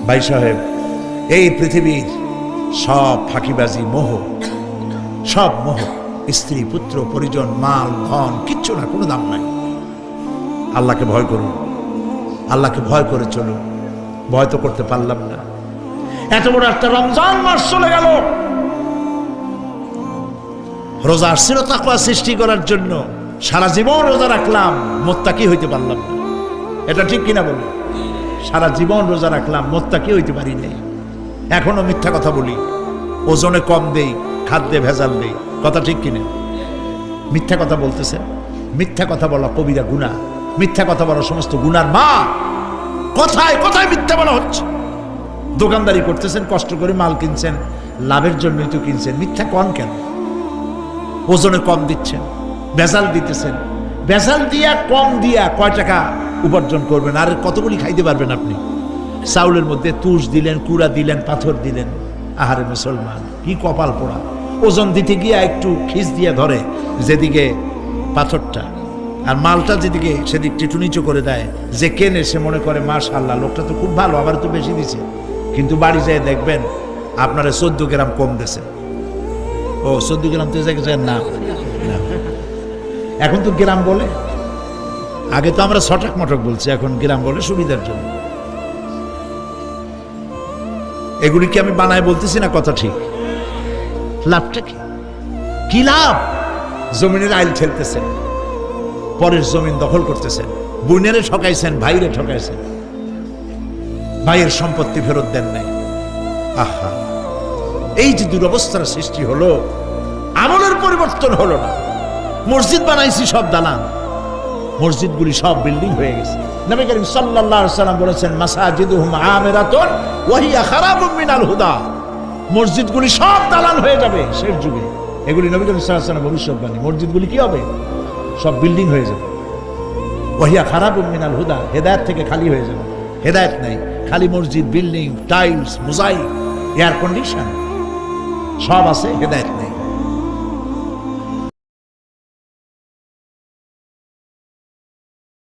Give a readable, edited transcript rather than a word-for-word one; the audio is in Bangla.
ভাই সাহেব, এই পৃথিবীর সব ফাঁকিবাজি, মোহ, সব মোহ, স্ত্রী, পুত্র, পরিজন, মাল, ধন, কিচ্ছু না, কোনো দাম নাই। আল্লাহকে ভয় করুন, আল্লাহকে ভয় করে চলুন। ভয় তো করতে পারলাম না। এত বড় একটা রমজান মাস চলে গেল, রোজা আসছিল তাকওয়া সৃষ্টি করার জন্য, সারা জীবন রোজা রাখলাম, মুত্তাকি হইতে পারলাম না। এটা ঠিক কিনা বলুন? সারা জীবন রোজা রাখলাম, মুত্তাকি হইতে পারি নাই। এখনো মিথ্যা কথা বলি, ওজনে কম দেই, খাদ্যে ভেজাল দেই। কথা ঠিক কিনা? মিথ্যা কথা বলতেছে। মিথ্যা কথা বলা কবিরা গুনাহ, মিথ্যা কথা বলা সমস্ত গুনার মা। কথায় কথায় মিথ্যা বলা হচ্ছে। দোকানদারি করতেছেন, কষ্ট করে মাল কিনছেন, লাভের জন্যই তো কিনছেন, মিথ্যা কন কেন? ওজনে কম দিচ্ছেন, ভেজাল দিতেছেন, ভেজাল দিয়া কম দিয়া কয় টাকা উপার্জন করবেন? আর কতগুলি খাইতে পারবেন আপনি? চাউলের মধ্যে তুষ দিলেন, কুড়া দিলেন, পাথর দিলেন। আহারে মুসলমান, কি কপাল পোড়া! ওজন দিতে গিয়া একটু খিস দিয়া ধরে যেদিকে পাথরটা, আর মালটা যেদিকে সেদিক একটু নিচু করে দেয়। যে কেনে সে মনে করে মাশাআল্লাহ, লোকটা তো খুব ভালো, আবার তো বেশি দিছে। কিন্তু বাড়ি যেয়ে দেখবেন আপনারা 14 গ্রাম কম দিছে। ও 14 গ্রাম তো না, এখন তো গ্রাম বলে। আগে তো আমরা ছটাক মটক বলছি, এখন গ্রাম বলে সুবিধার জন্য। এগুলি কি আমি বানায় বলতেছি না? কথা ঠিক। লাভটা কি? কি লাভ? জমিনের আইল ঠেলতেছেন, পরের জমিন দখল করতেছেন, বোনেরে ঠকাইছেন, ভাইরে ঠকাইছেন, ভাইয়ের সম্পত্তি ফেরত দেন নাই। আহা, এই যে দুরবস্থার সৃষ্টি হলো, আমলের পরিবর্তন হলো না। মসজিদ বানাইছি সব দালান, মসজিদগুলি সব বিল্ডিং হয়ে গেছে। নবী করিম সাল্লাল্লাহু আলাইহি ওয়াসাল্লাম বলেছেন, মাসাজিদুহুম আমিরাতুন ওয়া হিয়া খারাবুম মিনাল হুদা। মসজিদগুলি সব দালান হয়ে যাবে শেষ যুগে। এগুলি নবী করিম সাল্লাল্লাহু আলাইহি ওয়াসাল্লাম ভবিষ্যৎবাণী। মসজিদগুলি কি হবে? সব বিল্ডিং হয়ে যাবে। ওয়া হিয়া খারাবুম মিনাল হুদা, হেদায়েত থেকে খালি হয়ে যাবে। হেদায়েত নাই, খালি মসজিদ, building, tiles, mosaic, air condition সব আছে, হেদায়েত নেই।